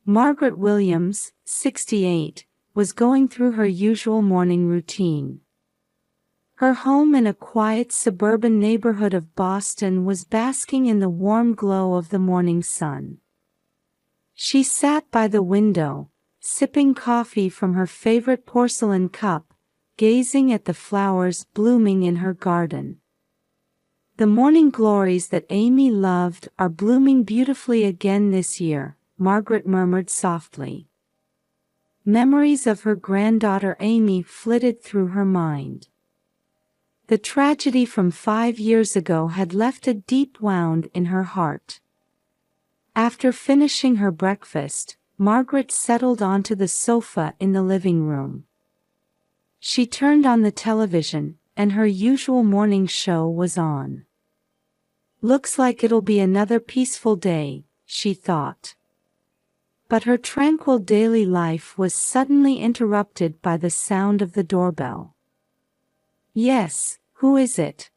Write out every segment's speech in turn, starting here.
Margaret Williams, 68, was going through her usual morning routine. Her home in a quiet suburban neighborhood of Boston was basking in the warm glow of the morning sun. She sat by the window, sipping coffee from her favorite porcelain cup, gazing at the flowers blooming in her garden. "The morning glories that Amy loved are blooming beautifully again this year," Margaret murmured softly. Memories of her granddaughter Amy flitted through her mind. The tragedy from 5 years ago had left a deep wound in her heart. After finishing her breakfast, Margaret settled onto the sofa in the living room. She turned on the television, and her usual morning show was on. "Looks like it'll be another peaceful day," she thought. But her tranquil daily life was suddenly interrupted by the sound of the doorbell. "Yes, who is it?"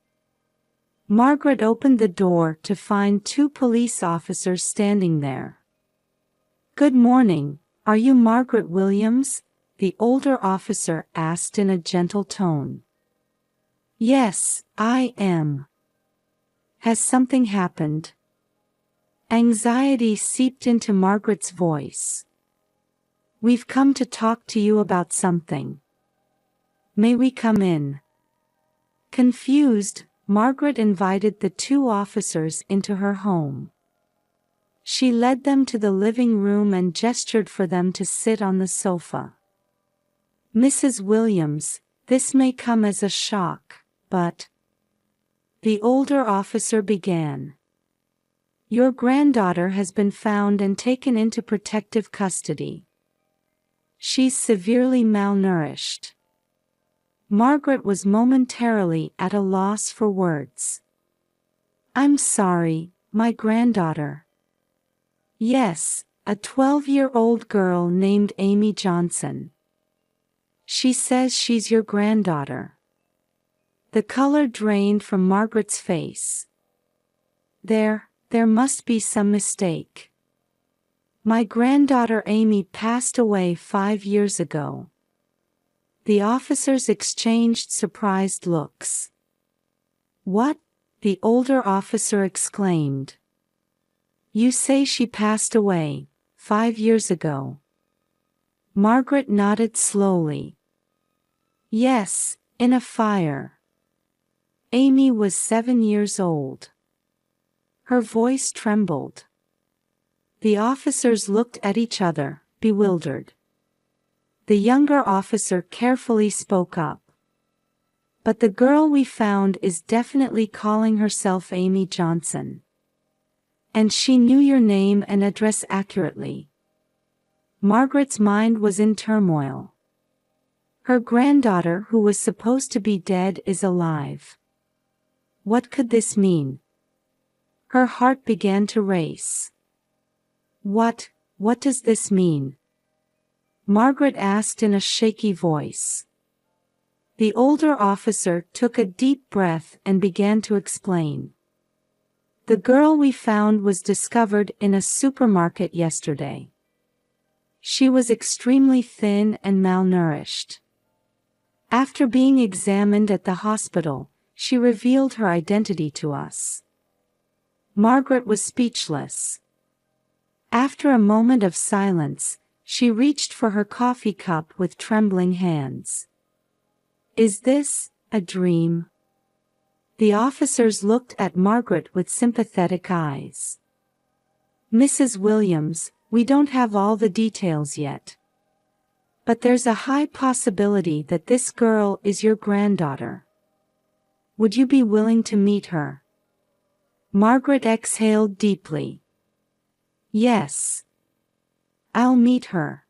Margaret opened the door to find 2 police officers standing there. "Good morning, are you Margaret Williams?" the older officer asked in a gentle tone. "Yes, I am." "Has something happened?" Anxiety seeped into Margaret's voice. "We've come to talk to you about something. May we come in?" Confused, Margaret invited the 2 officers into her home. She led them to the living room and gestured for them to sit on the sofa. "Mrs. Williams, this may come as a shock, but—" the older officer began. "Your granddaughter has been found and taken into protective custody. She's severely malnourished." Margaret was momentarily at a loss for words. "I'm sorry, my granddaughter." "Yes, a 12-year-old girl named Amy Johnson. She says she's your granddaughter." The color drained from Margaret's face. There must be some mistake. My granddaughter Amy passed away 5 years ago." The officers exchanged surprised looks. "What?" the older officer exclaimed. "You say she passed away 5 years ago?" Margaret nodded slowly. "Yes, in a fire. Amy was 7 years old." Her voice trembled. The officers looked at each other, bewildered. The younger officer carefully spoke up. "But the girl we found is definitely calling herself Amy Johnson. And she knew your name and address accurately." Margaret's mind was in turmoil. Her granddaughter, who was supposed to be dead, is alive. What could this mean? Her heart began to race. What does this mean?" Margaret asked in a shaky voice. The older officer took a deep breath and began to explain. "The girl we found was discovered in a supermarket yesterday. She was extremely thin and malnourished. After being examined at the hospital, she revealed her identity to us." Margaret was speechless. After a moment of silence, she reached for her coffee cup with trembling hands. "Is this a dream?" The officers looked at Margaret with sympathetic eyes. "Mrs. Williams, we don't have all the details yet. But there's a high possibility that this girl is your granddaughter. Would you be willing to meet her?" Margaret exhaled deeply. "Yes. I'll meet her."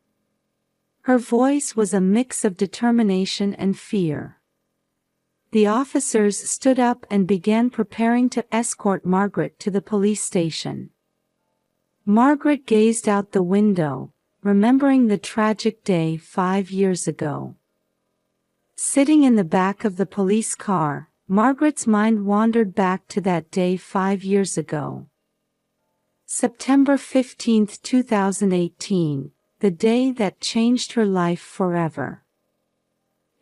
Her voice was a mix of determination and fear. The officers stood up and began preparing to escort Margaret to the police station. Margaret gazed out the window, remembering the tragic day 5 years ago. Sitting in the back of the police car, Margaret's mind wandered back to that day 5 years ago. September 15, 2018, the day that changed her life forever.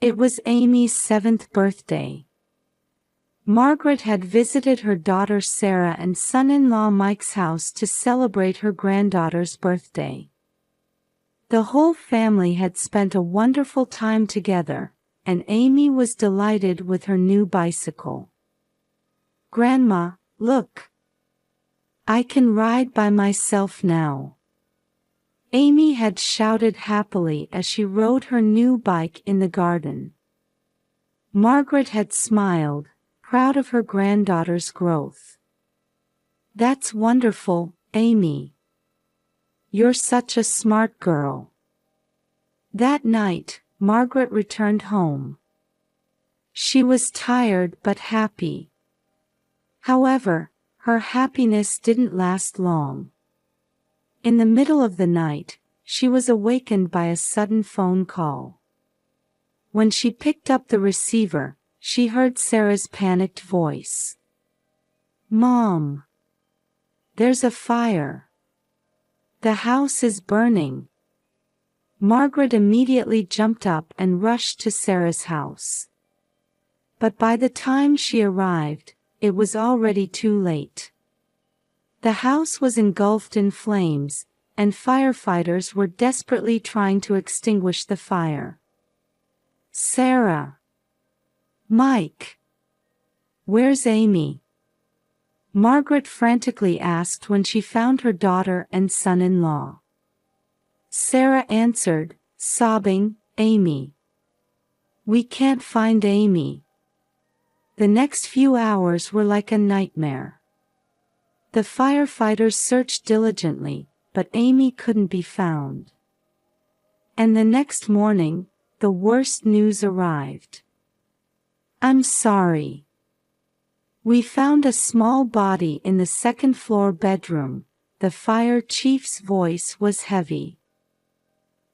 It was Amy's 7th birthday. Margaret had visited her daughter Sarah and son-in-law Mike's house to celebrate her granddaughter's birthday. The whole family had spent a wonderful time together, and Amy was delighted with her new bicycle. "Grandma, look! I can ride by myself now," Amy had shouted happily as she rode her new bike in the garden. Margaret had smiled, proud of her granddaughter's growth. "That's wonderful, Amy. You're such a smart girl." That night, Margaret returned home. She was tired but happy. However, her happiness didn't last long. In the middle of the night, she was awakened by a sudden phone call. When she picked up the receiver, she heard Sarah's panicked voice. "Mom! There's a fire. The house is burning." Margaret immediately jumped up and rushed to Sarah's house. But by the time she arrived, it was already too late. The house was engulfed in flames, and firefighters were desperately trying to extinguish the fire. "Sarah! Mike! Where's Amy?" Margaret frantically asked when she found her daughter and son-in-law. Sarah answered, sobbing, "Amy. We can't find Amy." The next few hours were like a nightmare. The firefighters searched diligently, but Amy couldn't be found. And the next morning, the worst news arrived. "I'm sorry. We found a small body in the second-floor bedroom." The fire chief's voice was heavy.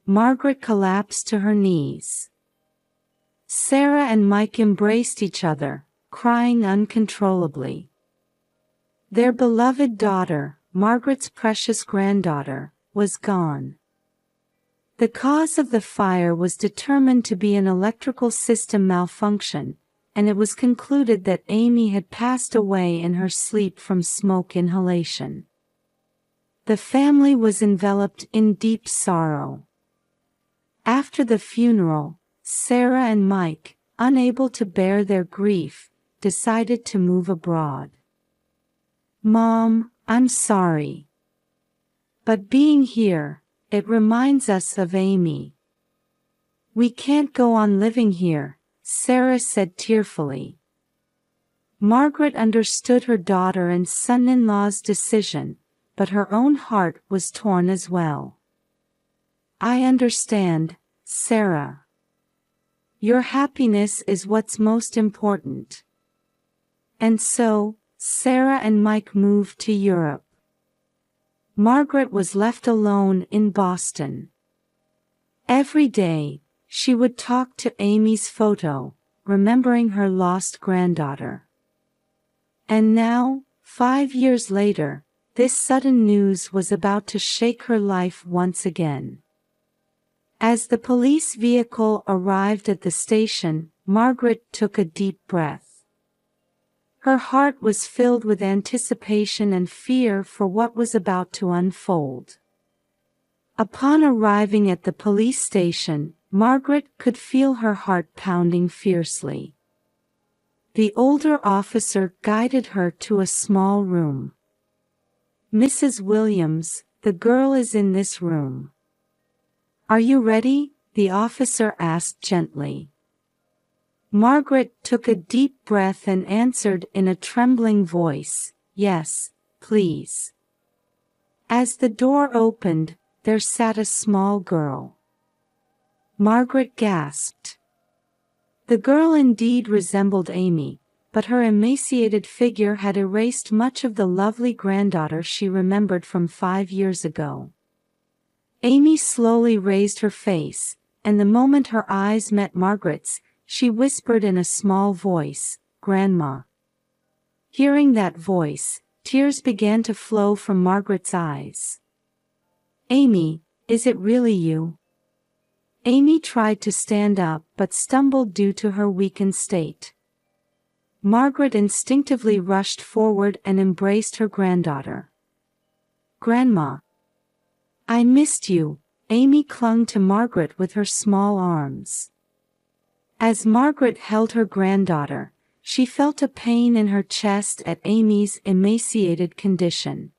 Margaret collapsed to her knees. Sarah and Mike embraced each other, crying uncontrollably. Their beloved daughter, Margaret's precious granddaughter, was gone. The cause of the fire was determined to be an electrical system malfunction, and it was concluded that Amy had passed away in her sleep from smoke inhalation. The family was enveloped in deep sorrow. After the funeral, Sarah and Mike, unable to bear their grief, decided to move abroad. "Mom, I'm sorry. But being here, it reminds us of Amy. We can't go on living here," Sarah said tearfully. Margaret understood her daughter and son-in-law's decision, but her own heart was torn as well. "I understand, Sarah. Your happiness is what's most important." And so, Sarah and Mike moved to Europe. Margaret was left alone in Boston. Every day, she would talk to Amy's photo, remembering her lost granddaughter. And now, 5 years later, this sudden news was about to shake her life once again. As the police vehicle arrived at the station, Margaret took a deep breath. Her heart was filled with anticipation and fear for what was about to unfold. Upon arriving at the police station, Margaret could feel her heart pounding fiercely. The older officer guided her to a small room. "Mrs. Williams, the girl is in this room." "Are you ready?" the officer asked gently. Margaret took a deep breath and answered in a trembling voice, "Yes, please." As the door opened, there sat a small girl. Margaret gasped. The girl indeed resembled Amy, but her emaciated figure had erased much of the lovely granddaughter she remembered from 5 years ago. Amy slowly raised her face, and the moment her eyes met Margaret's, she whispered in a small voice, "Grandma." Hearing that voice, Tears began to flow from Margaret's eyes. "Amy, is it really you?" Amy tried to stand up but stumbled due to her weakened state. Margaret instinctively rushed forward and embraced her granddaughter. "Grandma, I missed you." Amy clung to Margaret with her small arms. As Margaret held her granddaughter, she felt a pain in her chest at Amy's emaciated condition.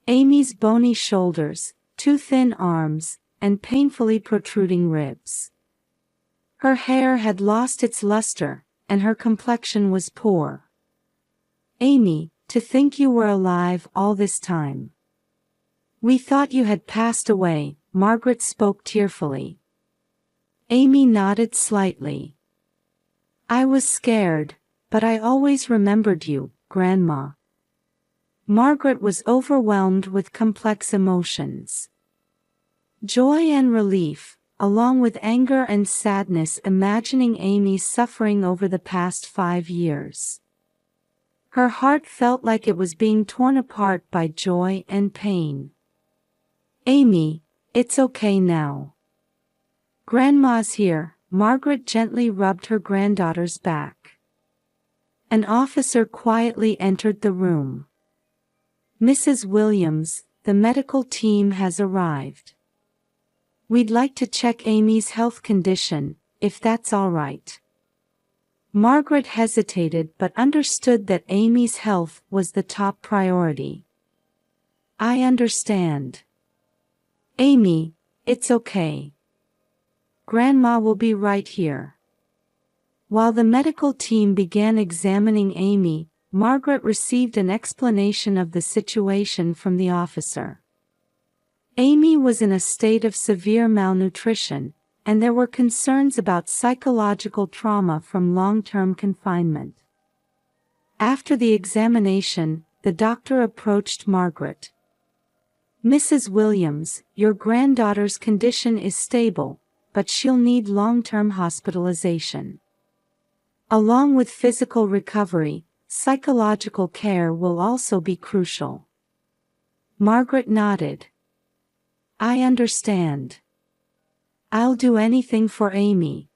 Amy's bony shoulders, too thin arms, and painfully protruding ribs. Her hair had lost its luster, and her complexion was poor. "Amy, to think you were alive all this time. We thought you had passed away," Margaret spoke tearfully. Amy nodded slightly. "I was scared, but I always remembered you, Grandma." Margaret was overwhelmed with complex emotions. Joy and relief, along with anger and sadness imagining Amy's suffering over the past 5 years. Her heart felt like it was being torn apart by joy and pain. "Amy, it's okay now. Grandma's here." Margaret gently rubbed her granddaughter's back. An officer quietly entered the room. "Mrs. Williams, the medical team has arrived. We'd like to check Amy's health condition, if that's all right." Margaret hesitated but understood that Amy's health was the top priority. "I understand. Amy, it's okay. Grandma will be right here." While the medical team began examining Amy, Margaret received an explanation of the situation from the officer. Amy was in a state of severe malnutrition, and there were concerns about psychological trauma from long-term confinement. After the examination, the doctor approached Margaret. "Mrs. Williams, your granddaughter's condition is stable, but she'll need long-term hospitalization. Along with physical recovery, psychological care will also be crucial." Margaret nodded. "I understand. I'll do anything for Amy."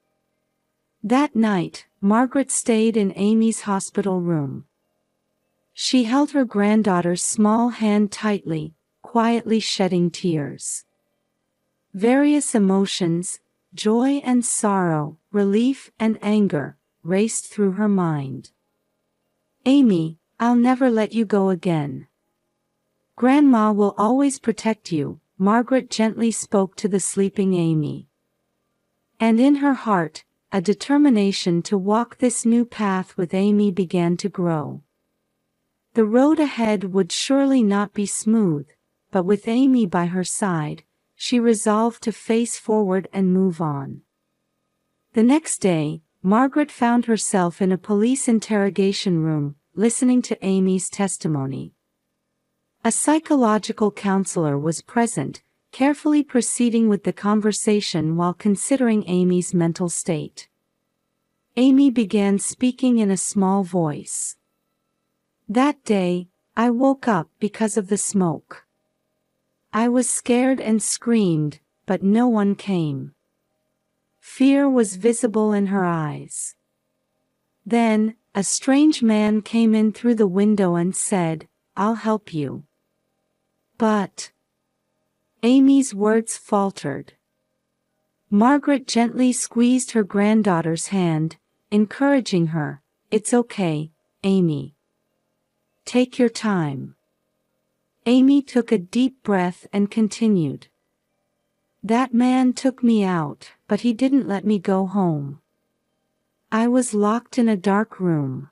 That night, Margaret stayed in Amy's hospital room. She held her granddaughter's small hand tightly, quietly shedding tears. Various emotions, joy and sorrow, relief and anger, raced through her mind. "Amy, I'll never let you go again. Grandma will always protect you," Margaret gently spoke to the sleeping Amy. And in her heart, a determination to walk this new path with Amy began to grow. The road ahead would surely not be smooth, but with Amy by her side, she resolved to face forward and move on. The next day, Margaret found herself in a police interrogation room, listening to Amy's testimony. A psychological counselor was present, carefully proceeding with the conversation while considering Amy's mental state. Amy began speaking in a small voice. "That day, I woke up because of the smoke. I was scared and screamed, but no one came. Fear was visible in her eyes. Then, a strange man came in through the window and said, 'I'll help you.' But..." Amy's words faltered. Margaret gently squeezed her granddaughter's hand, encouraging her, "It's okay, Amy. Take your time." Amy took a deep breath and continued. "That man took me out, but he didn't let me go home. I was locked in a dark room."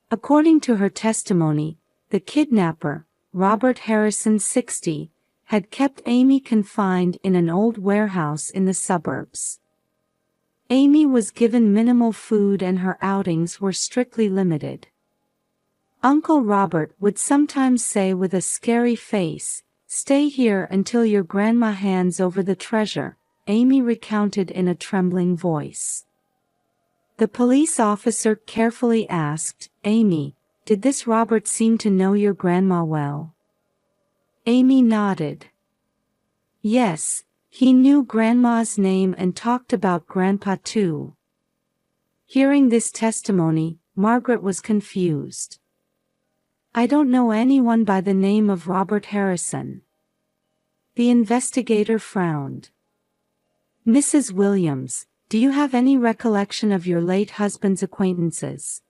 According to her testimony, the kidnapper, Robert Harrison, 60, had kept Amy confined in an old warehouse in the suburbs. Amy was given minimal food and her outings were strictly limited. Uncle Robert would sometimes say with a scary face, "Stay here until your grandma hands over the treasure," Amy recounted in a trembling voice. The police officer carefully asked, "Amy, did this Robert seem to know your grandma well? Amy nodded. Yes, he knew Grandma's name and talked about Grandpa too. Hearing this testimony, Margaret was confused. I don't know anyone by the name of Robert Harrison. The investigator frowned. Mrs. Williams, do you have any recollection of your late husband's acquaintances?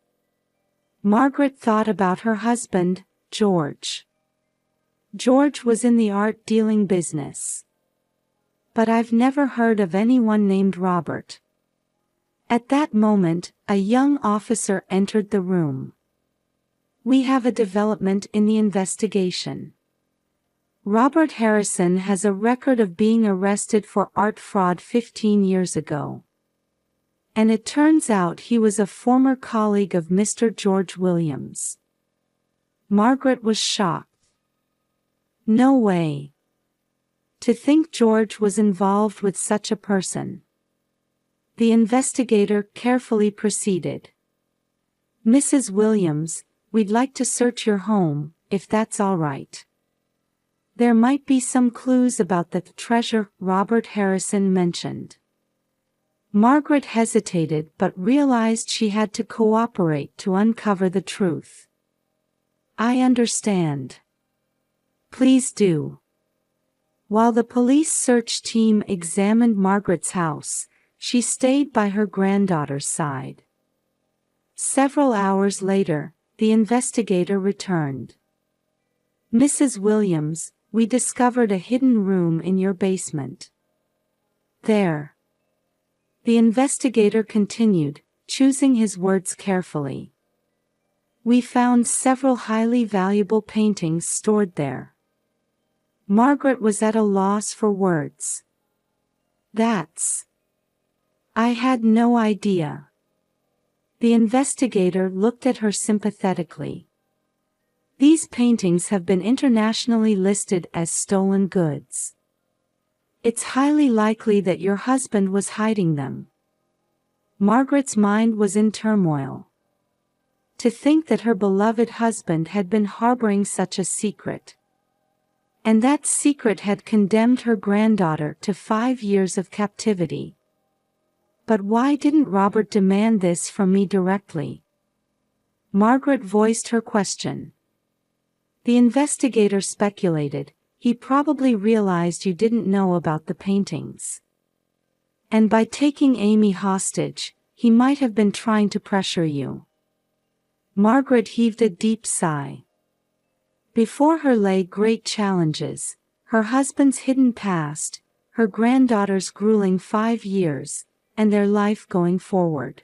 Margaret thought about her husband, George. George was in the art-dealing business. But I've never heard of anyone named Robert. At that moment, a young officer entered the room. We have a development in the investigation. Robert Harrison has a record of being arrested for art fraud 15 years ago. And it turns out he was a former colleague of Mr. George Williams. Margaret was shocked. No way. To think George was involved with such a person. The investigator carefully proceeded. Mrs. Williams, we'd like to search your home, if that's all right. There might be some clues about the treasure Robert Harrison mentioned. Margaret hesitated but realized she had to cooperate to uncover the truth. I understand. Please do. While the police search team examined Margaret's house, she stayed by her granddaughter's side. Several hours later, the investigator returned. Mrs. Williams, we discovered a hidden room in your basement. There. The investigator continued, choosing his words carefully. We found several highly valuable paintings stored there. Margaret was at a loss for words. I had no idea. The investigator looked at her sympathetically. These paintings have been internationally listed as stolen goods. It's highly likely that your husband was hiding them. Margaret's mind was in turmoil. To think that her beloved husband had been harboring such a secret. And that secret had condemned her granddaughter to 5 years of captivity. But why didn't Robert demand this from me directly? Margaret voiced her question. The investigator speculated, he probably realized you didn't know about the paintings. And by taking Amy hostage, he might have been trying to pressure you. Margaret heaved a deep sigh. Before her lay great challenges, her husband's hidden past, her granddaughter's grueling 5 years, and their life going forward.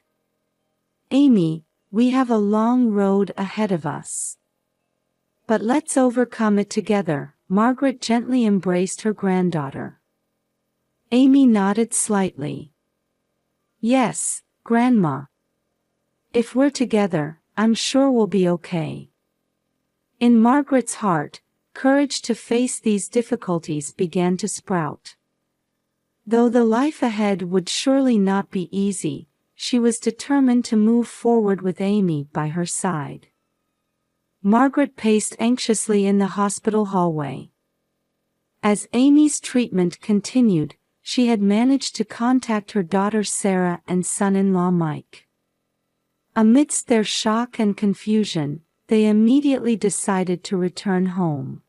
Amy, we have a long road ahead of us. But let's overcome it together. Margaret gently embraced her granddaughter. Amy nodded slightly. Yes, Grandma. If we're together, I'm sure we'll be okay. In Margaret's heart, courage to face these difficulties began to sprout. Though the life ahead would surely not be easy, she was determined to move forward with Amy by her side. Margaret paced anxiously in the hospital hallway. As Amy's treatment continued, she had managed to contact her daughter Sarah and son-in-law Mike. Amidst their shock and confusion, they immediately decided to return home.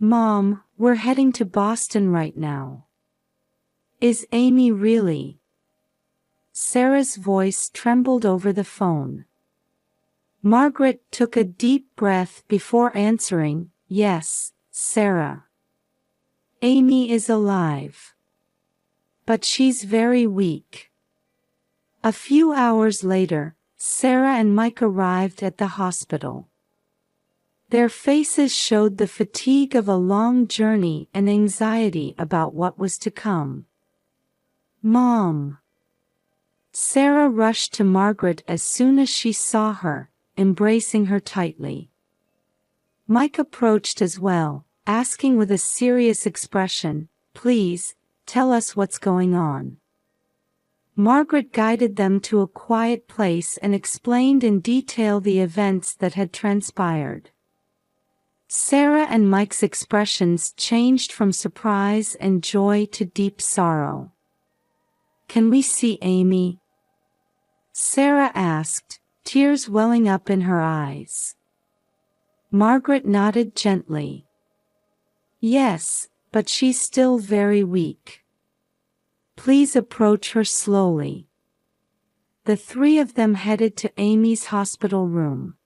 Mom, we're heading to Boston right now. Is Amy really? Sarah's voice trembled over the phone. Margaret took a deep breath before answering, Yes, Sarah. Amy is alive. But she's very weak. A few hours later, Sarah and Mike arrived at the hospital. Their faces showed the fatigue of a long journey and anxiety about what was to come. Mom. Sarah rushed to Margaret as soon as she saw her, embracing her tightly. Mike approached as well, asking with a serious expression, Please, tell us what's going on. Margaret guided them to a quiet place and explained in detail the events that had transpired. Sarah and Mike's expressions changed from surprise and joy to deep sorrow. "Can we see Amy?" Sarah asked, tears welling up in her eyes. Margaret nodded gently. "Yes, but she's still very weak. Please approach her slowly." The three of them headed to Amy's hospital room.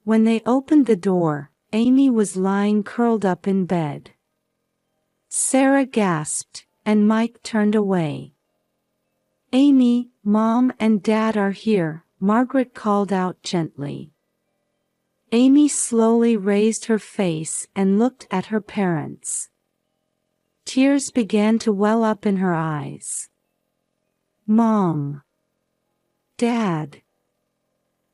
When they opened the door, Amy was lying curled up in bed. Sarah gasped, and Mike turned away. "Amy, Mom and Dad are here," Margaret called out gently. Amy slowly raised her face and looked at her parents. Tears began to well up in her eyes. "Mom! Dad!"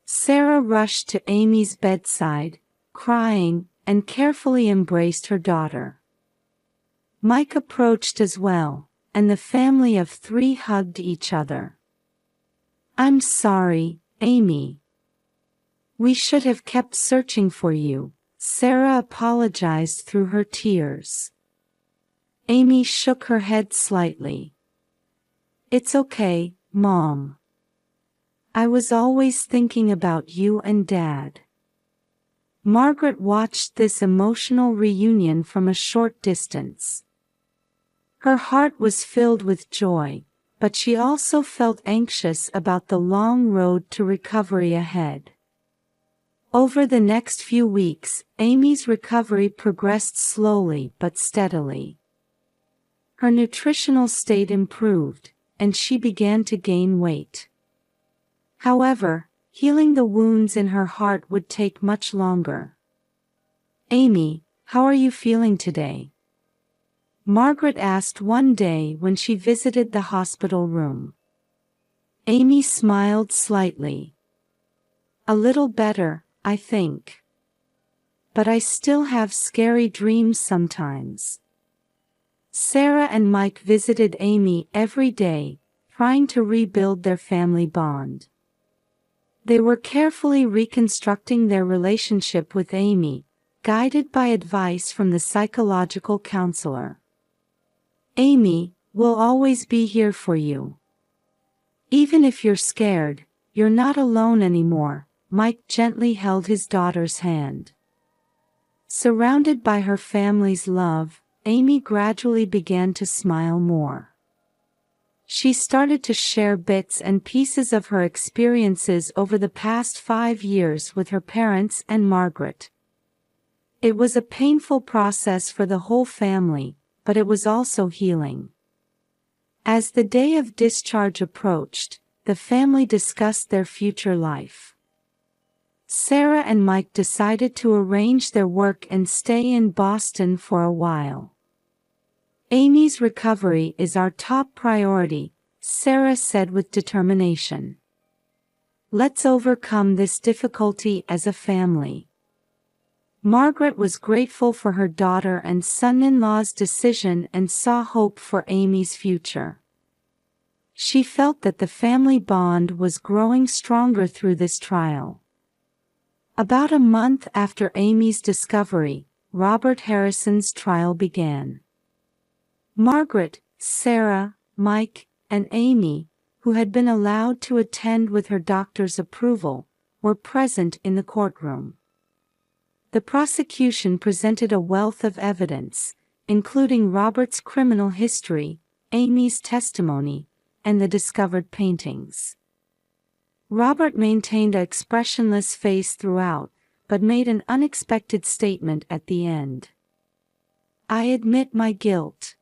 Sarah rushed to Amy's bedside, crying, and carefully embraced her daughter. Mike approached as well, and the family of three hugged each other. "I'm sorry, Amy. We should have kept searching for you," Sarah apologized through her tears. Amy shook her head slightly. "It's okay, Mom. I was always thinking about you and Dad." Margaret watched this emotional reunion from a short distance. Her heart was filled with joy, but she also felt anxious about the long road to recovery ahead. Over the next few weeks, Amy's recovery progressed slowly but steadily. Her nutritional state improved, and she began to gain weight. However, healing the wounds in her heart would take much longer. "Amy, how are you feeling today?" Margaret asked one day when she visited the hospital room. Amy smiled slightly. "A little better, I think. But I still have scary dreams sometimes." Sarah and Mike visited Amy every day, trying to rebuild their family bond. They were carefully reconstructing their relationship with Amy, guided by advice from the psychological counselor. "Amy, we'll always be here for you. Even if you're scared, you're not alone anymore." Mike gently held his daughter's hand. Surrounded by her family's love, Amy gradually began to smile more. She started to share bits and pieces of her experiences over the past 5 years with her parents and Margaret. It was a painful process for the whole family, but it was also healing. As the day of discharge approached, the family discussed their future life. Sarah and Mike decided to arrange their work and stay in Boston for a while. "Amy's recovery is our top priority," Sarah said with determination. "Let's overcome this difficulty as a family." Margaret was grateful for her daughter and son-in-law's decision and saw hope for Amy's future. She felt that the family bond was growing stronger through this trial. About a month after Amy's discovery, Robert Harrison's trial began. Margaret, Sarah, Mike, and Amy, who had been allowed to attend with her doctor's approval, were present in the courtroom. The prosecution presented a wealth of evidence, including Robert's criminal history, Amy's testimony, and the discovered paintings. Robert maintained an expressionless face throughout, but made an unexpected statement at the end. "I admit my guilt."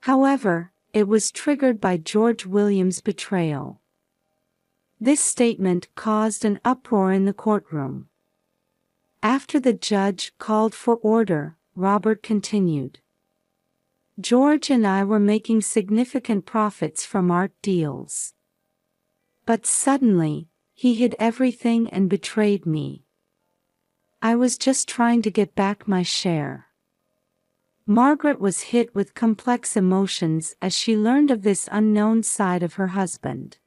However, it was triggered by George Williams' betrayal. This statement caused an uproar in the courtroom. After the judge called for order, Robert continued. "George and I were making significant profits from art deals. But suddenly, he hid everything and betrayed me. I was just trying to get back my share." Margaret was hit with complex emotions as she learned of this unknown side of her husband.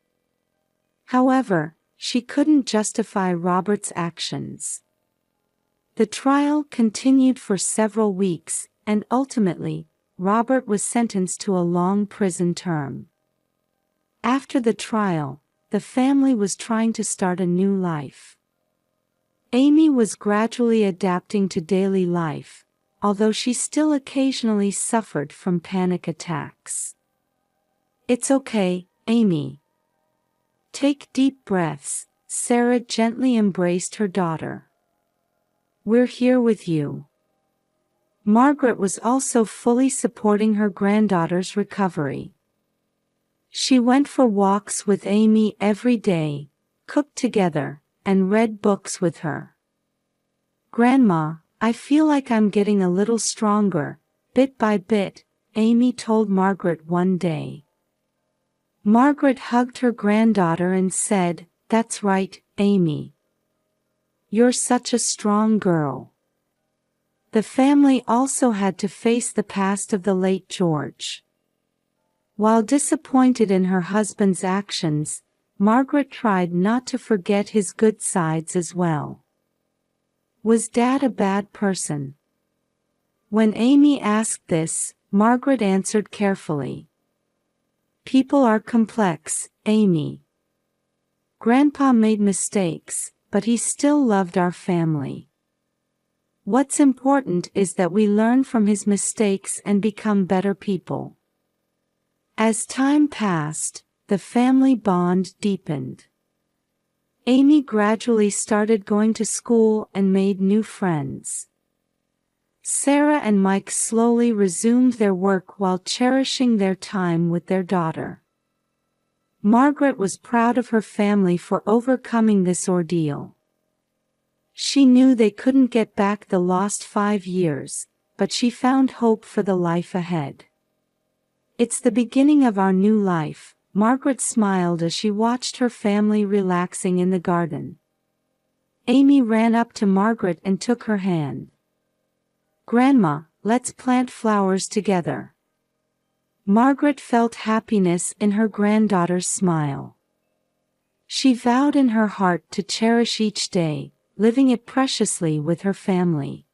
However, she couldn't justify Robert's actions. The trial continued for several weeks, and ultimately, Robert was sentenced to a long prison term. After the trial, the family was trying to start a new life. Amy was gradually adapting to daily life, although she still occasionally suffered from panic attacks. "It's okay, Amy. Take deep breaths," Sarah gently embraced her daughter. "We're here with you." Margaret was also fully supporting her granddaughter's recovery. She went for walks with Amy every day, cooked together, and read books with her. "Grandma, I feel like I'm getting a little stronger, bit by bit," Amy told Margaret one day. Margaret hugged her granddaughter and said, "That's right, Amy. You're such a strong girl." The family also had to face the past of the late George. While disappointed in her husband's actions, Margaret tried not to forget his good sides as well. "Was Dad a bad person?" When Amy asked this, Margaret answered carefully. "People are complex, Amy. Grandpa made mistakes, but he still loved our family. What's important is that we learn from his mistakes and become better people." As time passed, the family bond deepened. Amy gradually started going to school and made new friends. Sarah and Mike slowly resumed their work while cherishing their time with their daughter. Margaret was proud of her family for overcoming this ordeal. She knew they couldn't get back the lost 5 years, but she found hope for the life ahead. "It's the beginning of our new life," Margaret smiled as she watched her family relaxing in the garden. Amy ran up to Margaret and took her hand. "Grandma, let's plant flowers together." Margaret felt happiness in her granddaughter's smile. She vowed in her heart to cherish each day, living it preciously with her family.